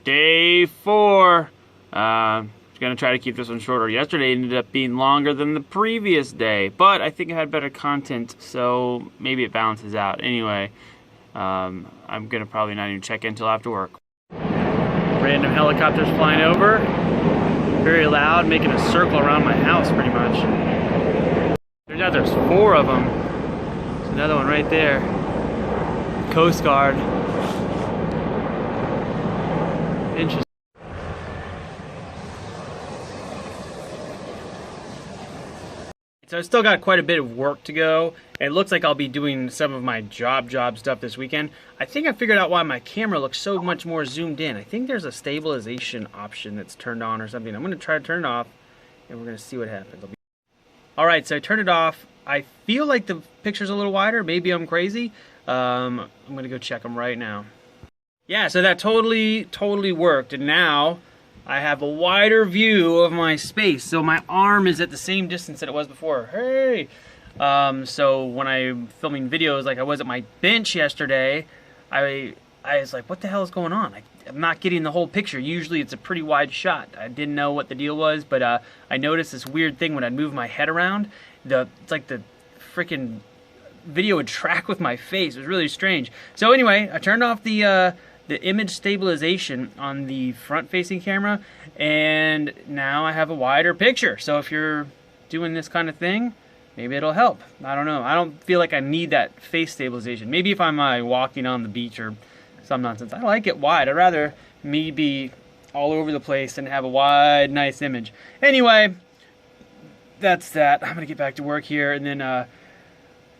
Day 4. Gonna try to keep this one shorter. Yesterday ended up being longer than the previous day, but I think I had better content, so maybe it balances out. Anyway, I'm gonna probably not even check in until after work. Random helicopters flying over, very loud, making a circle around my house pretty much. Turns out there's 4 of them. There's another one right there. Coast Guard. Interesting. So I still got quite a bit of work to go. It looks like I'll be doing some of my job stuff this weekend. I think I figured out why my camera looks so much more zoomed in. I think there's a stabilization option that's turned on or something. I'm gonna try to turn it off and we're gonna see what happens. All right, so I turned it off. I feel like the picture's a little wider. Maybe I'm crazy. I'm gonna go check them right now. Yeah, so that totally worked. And now I have a wider view of my space. So my arm is at the same distance that it was before. Hey! So when I'm filming videos like I was at my bench yesterday, I was like, what the hell is going on? I'm not getting the whole picture. Usually it's a pretty wide shot. I didn't know what the deal was, but I noticed this weird thing when I'd move my head around. It's like the freaking video would track with my face. It was really strange. So anyway, I turned off the image stabilization on the front-facing camera, and now I have a wider picture. So if you're doing this kind of thing, maybe it'll help. I don't know. I don't feel like I need that face stabilization. Maybe if I'm walking on the beach or some nonsense. I like it wide. I'd rather me be all over the place and have a wide, nice image. Anyway, that's that. I'm gonna get back to work here and then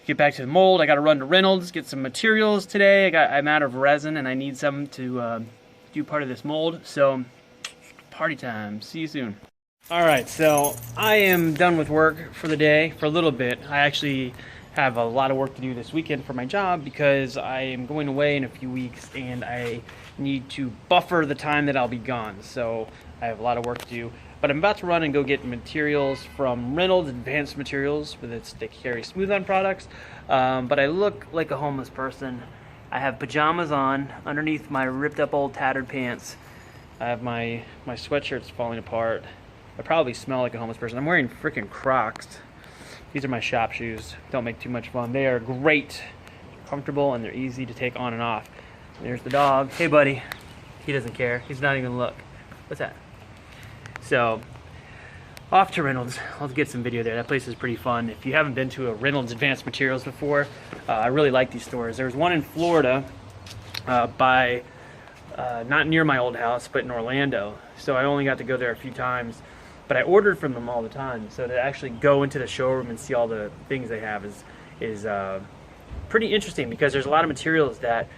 get back to the mold. I gotta run to Reynolds, get some materials today. I'm out of resin and I need some to do part of this mold. So, party time. See you soon. Alright, so I am done with work for the day, for a little bit. I actually have a lot of work to do this weekend for my job because I am going away in a few weeks and I need to buffer the time that I'll be gone. So I have a lot of work to do. But I'm about to run and go get materials from Reynolds Advanced Materials. They carry smooth-on products. But I look like a homeless person. I have pajamas on underneath my ripped up old tattered pants. I have my sweatshirt's falling apart. I probably smell like a homeless person. I'm wearing freaking Crocs. These are my shop shoes. Don't make too much fun. They are great, comfortable, and they're easy to take on and off. There's the dog. Hey, buddy. He doesn't care. He's not even look. What's that? So, off to Reynolds. I'll get some video there. That place is pretty fun. If you haven't been to a Reynolds Advanced Materials before, I really like these stores. There was one in Florida not near my old house, but in Orlando. So I only got to go there a few times. But I ordered from them all the time, so to actually go into the showroom and see all the things they have is pretty interesting because there's a lot of materials that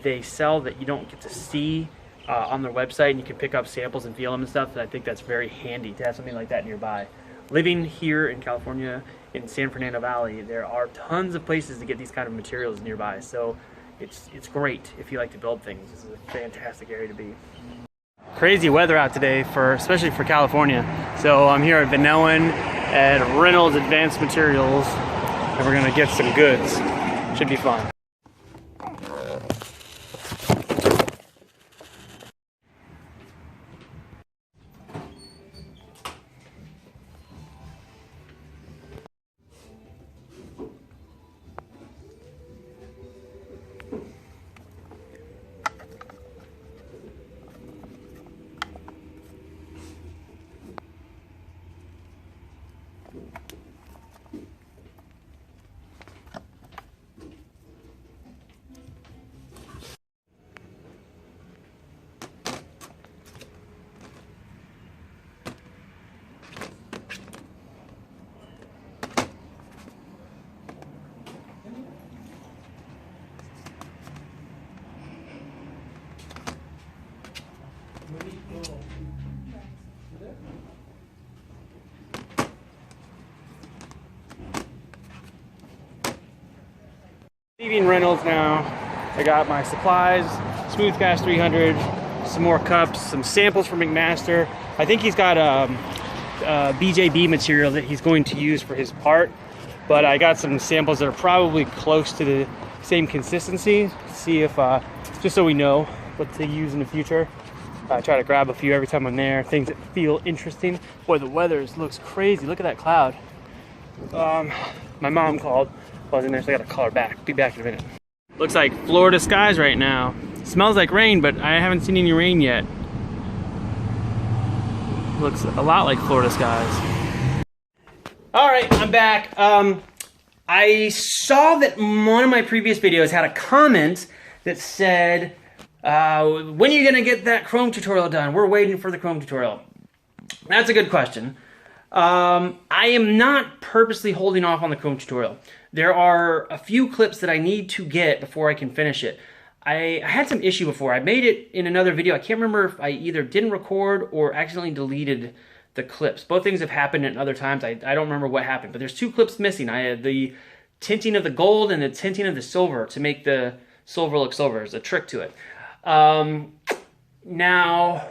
they sell that you don't get to see on their website, and you can pick up samples and feel them and stuff. And I think that's very handy to have something like that nearby. Living here in California, in San Fernando Valley, there are tons of places to get these kind of materials nearby. So it's great if you like to build things. This is a fantastic area to be. Crazy weather out today, especially for California. So I'm here at Vanowen at Reynolds Advanced Materials, and we're gonna get some goods. Should be fun. Leaving Reynolds now. I got my supplies, Smooth Cast 300, some more cups, some samples from McMaster. I think he's got BJB material that he's going to use for his part, but I got some samples that are probably close to the same consistency. See if, just so we know what to use in the future. I try to grab a few every time I'm there, things that feel interesting. Boy, the weather looks crazy. Look at that cloud. My mom called. I was in there, so I gotta call her back. Be back in a minute. Looks like Florida skies right now. Smells like rain, but I haven't seen any rain yet. Looks a lot like Florida skies. All right, I'm back. I saw that one of my previous videos had a comment that said, when are you gonna get that Chrome tutorial done? We're waiting for the Chrome tutorial. That's a good question. I am not purposely holding off on the Chrome tutorial. There are a few clips that I need to get before I can finish it. I had some issue before. I made it in another video. I can't remember if I either didn't record or accidentally deleted the clips. Both things have happened at other times. I don't remember what happened, but there's 2 clips missing. I had the tinting of the gold and the tinting of the silver to make the silver look silver. There's a trick to it. Now,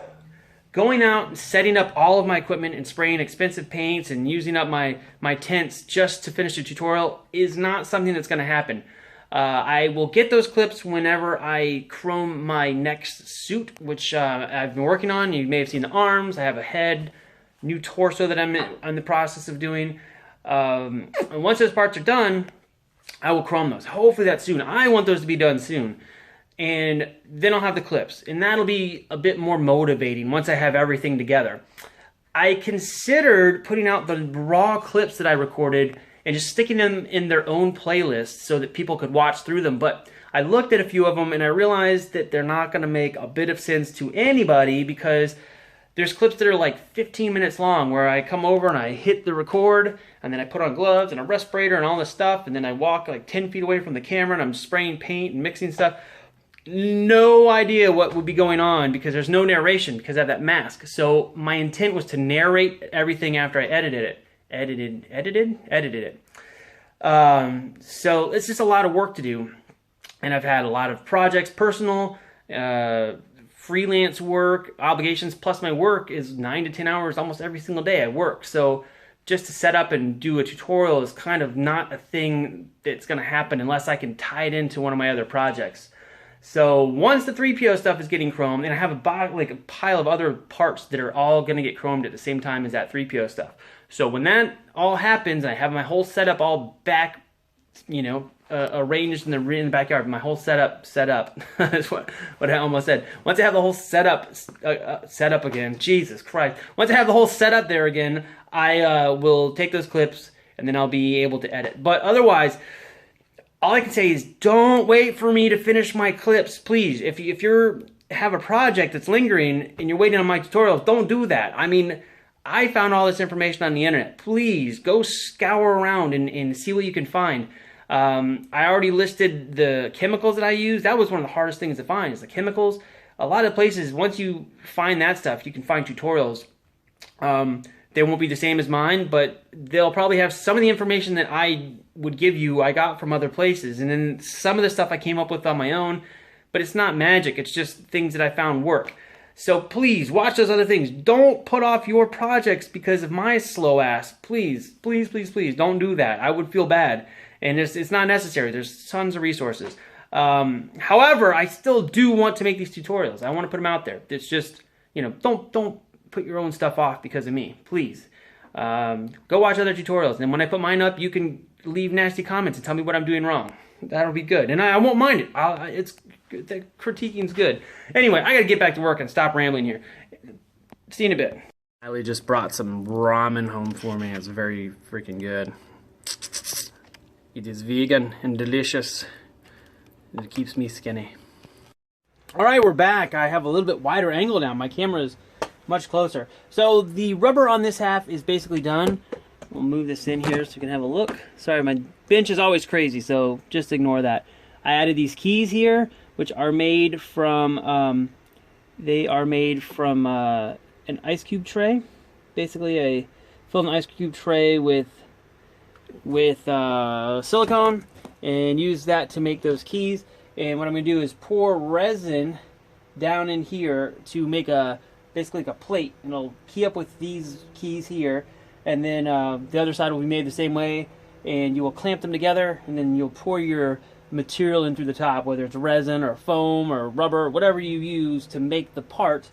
going out and setting up all of my equipment and spraying expensive paints and using up my tints just to finish the tutorial is not something that's going to happen. I will get those clips whenever I chrome my next suit, which I've been working on. You may have seen the arms. I have a head, new torso that I'm in the process of doing. And once those parts are done, I will chrome those. Hopefully that's soon. I want those to be done soon. And then I'll have the clips. And that'll be a bit more motivating once I have everything together. I considered putting out the raw clips that I recorded and just sticking them in their own playlist so that people could watch through them. But I looked at a few of them and I realized that they're not going to make a bit of sense to anybody because there's clips that are like 15 minutes long where I come over and I hit the record and then I put on gloves and a respirator and all this stuff and then I walk like 10 feet away from the camera and I'm spraying paint and mixing stuff. No idea what would be going on because there's no narration because I have that mask. So my intent was to narrate everything after I edited it. Edited it. So it's just a lot of work to do. And I've had a lot of projects, personal, freelance work, obligations, plus my work is 9 to 10 hours almost every single day I work. So just to set up and do a tutorial is kind of not a thing that's going to happen unless I can tie it into one of my other projects. So once the 3PO stuff is getting chromed, and I have a pile of other parts that are all going to get chromed at the same time as that 3PO stuff. So when that all happens, and I have my whole setup all back, arranged in the backyard, my whole setup set up. That's what I almost said. Once I have the whole setup set up again, Jesus Christ. Once I have the whole setup there again, I will take those clips, and then I'll be able to edit. But otherwise, all I can say is don't wait for me to finish my clips, please. If you have a project that's lingering and you're waiting on my tutorials, don't do that. I mean, I found all this information on the internet. Please go scour around and see what you can find. I already listed the chemicals that I use. That was one of the hardest things to find is the chemicals. A lot of places, once you find that stuff, you can find tutorials. They won't be the same as mine, but they'll probably have some of the information that I would give you I got from other places. And then some of the stuff I came up with on my own, but it's not magic. It's just things that I found work. So please, watch those other things. Don't put off your projects because of my slow ass. Please, please, please, please, don't do that. I would feel bad. And it's not necessary. There's tons of resources. However, I still do want to make these tutorials. I want to put them out there. It's just, don't put your own stuff off because of me, please. Go watch other tutorials, and when I put mine up, you can leave nasty comments and tell me what I'm doing wrong. That'll be good, and I won't mind it. It's good. The critiquing's good. Anyway, I gotta get back to work and stop rambling here. See you in a bit. Kylie just brought some ramen home for me. It's very freaking good. It is vegan and delicious. It keeps me skinny. All right, we're back. I have a little bit wider angle now. My camera is much closer. So the rubber on this half is basically done. We'll move this in here so you can have a look. Sorry, my bench is always crazy, so just ignore that. I added these keys here, which are made from, an ice cube tray. Basically filled an ice cube tray with silicone and use that to make those keys. And what I'm going to do is pour resin down in here to make basically like a plate, and it'll key up with these keys here, and then the other side will be made the same way, and you will clamp them together, and then you'll pour your material in through the top, whether it's resin or foam or rubber, whatever you use to make the part,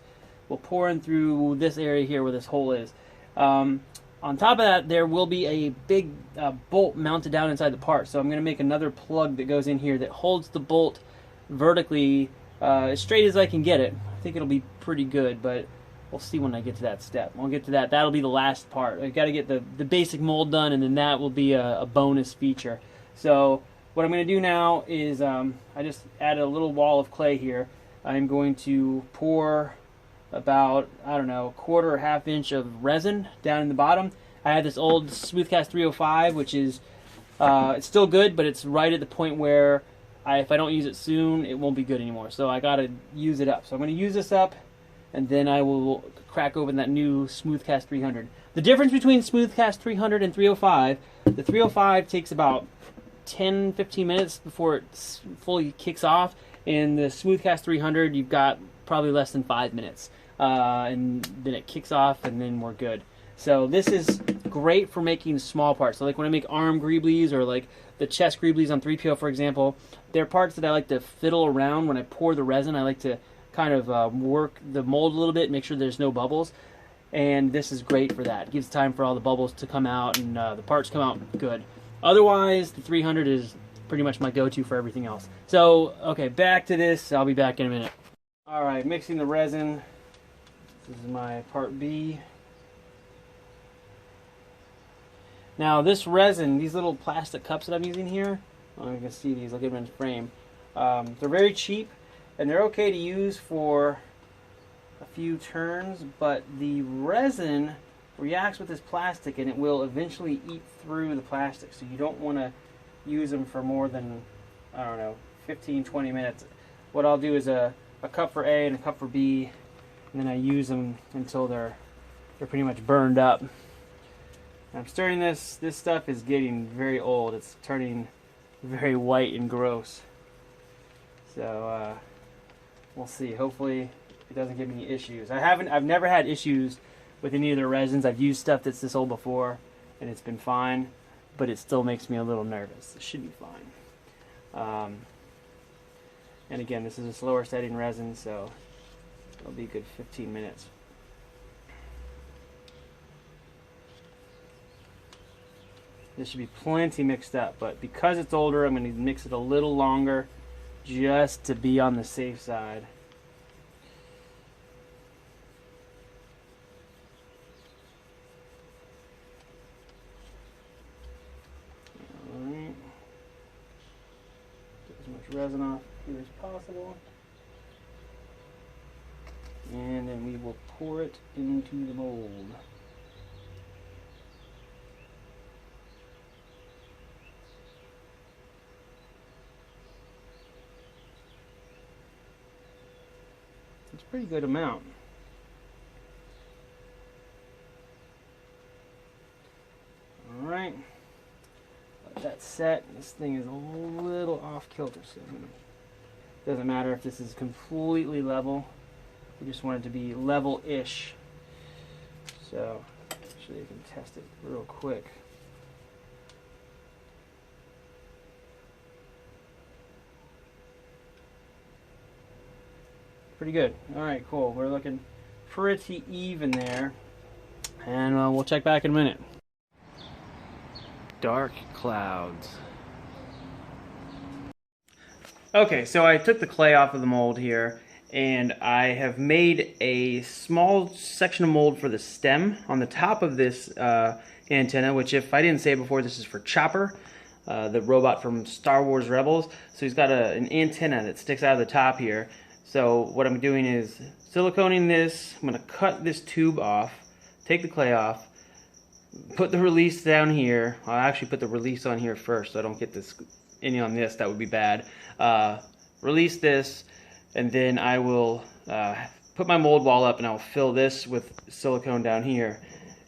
will pour in through this area here where this hole is. On top of that, there will be a big bolt mounted down inside the part. So I'm going to make another plug that goes in here that holds the bolt vertically as straight as I can get it. I think it'll be pretty good, but we'll see when I get to that step. We'll get to that. That'll be the last part. I've got to get the basic mold done, and then that will be a bonus feature. So what I'm going to do now is I just added a little wall of clay here. I'm going to pour about, I don't know, a quarter or half inch of resin down in the bottom. I had this old Smoothcast 305, which is it's still good, but it's right at the point where if I don't use it soon, it won't be good anymore. So I got to use it up. So I'm going to use this up, and then I will crack open that new Smoothcast 300. The difference between Smoothcast 300 and 305, the 305 takes about 10-15 minutes before it fully kicks off. In the Smoothcast 300, you've got probably less than 5 minutes. And then it kicks off, and then we're good. So this is great for making small parts. So like when I make arm greeblies or like the chest greeblies on 3PO, for example, they're parts that I like to fiddle around when I pour the resin. I like to kind of work the mold a little bit, make sure there's no bubbles. And this is great for that. It gives time for all the bubbles to come out and the parts come out good. Otherwise, the 300 is pretty much my go-to for everything else. So, okay, back to this. I'll be back in a minute. All right, mixing the resin. This is my part B. Now this resin, these little plastic cups that I'm using here, I don't know if you can see these, I'll get them in frame. They're very cheap, and they're okay to use for a few turns, but the resin reacts with this plastic and it will eventually eat through the plastic, so you don't want to use them for more than, I don't know, 15-20 minutes. What I'll do is a cup for A and a cup for B, and then I use them until they're pretty much burned up. I'm stirring this. This stuff is getting very old. It's turning very white and gross. So we'll see. Hopefully it doesn't give me issues. I've never had issues with any of the resins. I've used stuff that's this old before, and it's been fine, but it still makes me a little nervous. It should be fine. And again, this is a slower setting resin, so it'll be a good 15 minutes. This should be plenty mixed up, but because it's older, I'm going to mix it a little longer just to be on the safe side. Alright. Get as much resin off here as possible. And then we will pour it into the mold. It's a pretty good amount. Alright. Let that set. This thing is a little off kilter, so it doesn't matter if this is completely level. We just want it to be level-ish. So, actually you can test it real quick. Pretty good. Alright, cool. We're looking pretty even there. And we'll check back in a minute. Dark clouds. Okay, so I took the clay off of the mold here, and I have made a small section of mold for the stem on the top of this antenna, which, if I didn't say before, this is for Chopper, the robot from Star Wars Rebels. So he's got an antenna that sticks out of the top here. So what I'm doing is siliconing this. I'm going to cut this tube off, take the clay off, put the release down here. I'll actually put the release on here first so I don't get this any on this. That would be bad. Release this, and then I will put my mold wall up, and I'll fill this with silicone down here.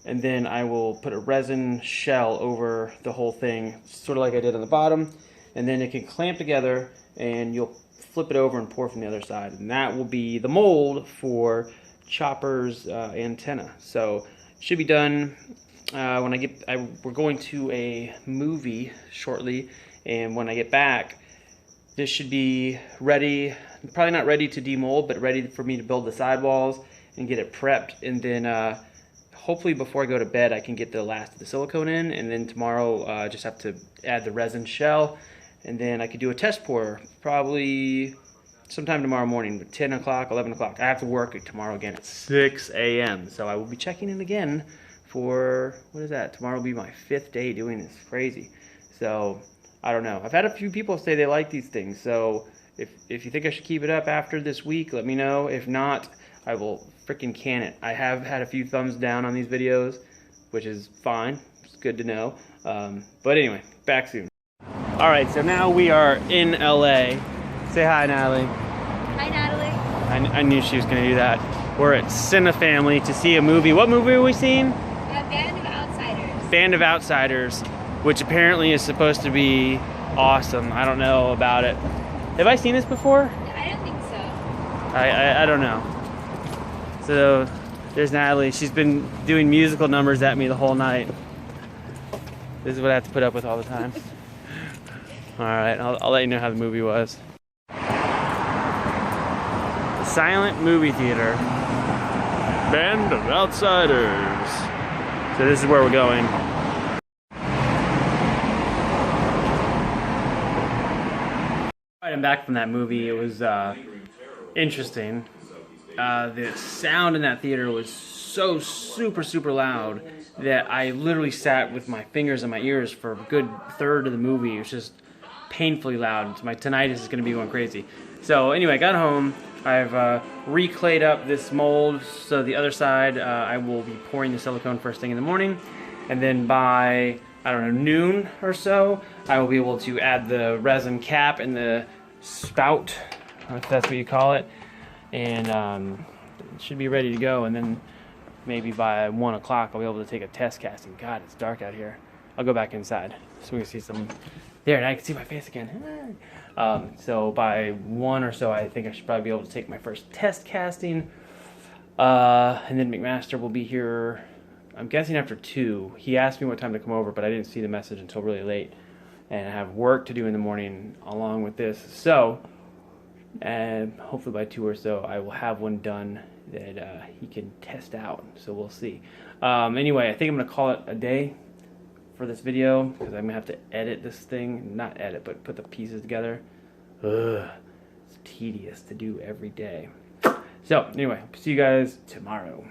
And then I will put a resin shell over the whole thing, sort of like I did on the bottom. And then it can clamp together, and you'll flip it over and pour from the other side, and that will be the mold for Chopper's antenna. So it should be done when I get. We're going to a movie shortly, and when I get back, this should be ready. Probably not ready to demold, but ready for me to build the sidewalls and get it prepped, and then hopefully before I go to bed I can get the last of the silicone in, and then tomorrow just have to add the resin shell, and then I could do a test pour probably sometime tomorrow morning, 10 o'clock, 11 o'clock. I have to work tomorrow again at 6 a.m. So I will be checking in again for, what is that? Tomorrow will be my 5th day doing this. Crazy. So I don't know. I've had a few people say they like these things. So if you think I should keep it up after this week, let me know. If not, I will freaking can it. I have had a few thumbs down on these videos, which is fine. It's good to know. But anyway, back soon. All right, so now we are in LA. Say hi, Natalie. Hi, Natalie. I knew she was going to do that. We're at Cinefamily to see a movie. What movie are we seeing? Band of Outsiders. Band of Outsiders, which apparently is supposed to be awesome. I don't know about it. Have I seen this before? I don't think so. I don't know. So there's Natalie. She's been doing musical numbers at me the whole night. This is what I have to put up with all the time. All right, I'll let you know how the movie was. Silent movie theater. Band of Outsiders. So this is where we're going. Alright, I'm back from that movie. It was interesting. The sound in that theater was so super loud that I literally sat with my fingers in my ears for a good third of the movie. It was just painfully loud. My tinnitus is going to be going crazy. So anyway, I got home. I've re-clayed up this mold, so the other side I will be pouring the silicone first thing in the morning, and then by, I don't know, noon or so, I will be able to add the resin cap and the spout, if that's what you call it, and it should be ready to go, and then maybe by 1 o'clock I'll be able to take a test casting. God, it's dark out here. I'll go back inside so we can see some. There, now I can see my face again. So by 1 or so, I think I should probably be able to take my first test casting. And then McMaster will be here, I'm guessing after 2. He asked me what time to come over, but I didn't see the message until really late. And I have work to do in the morning along with this. So, hopefully by 2 or so, I will have one done that he can test out. So we'll see. Anyway, I think I'm going to call it a day for this video, because I'm gonna have to edit this thing, not edit, but put the pieces together. Ugh, it's tedious to do every day. So anyway, see you guys tomorrow.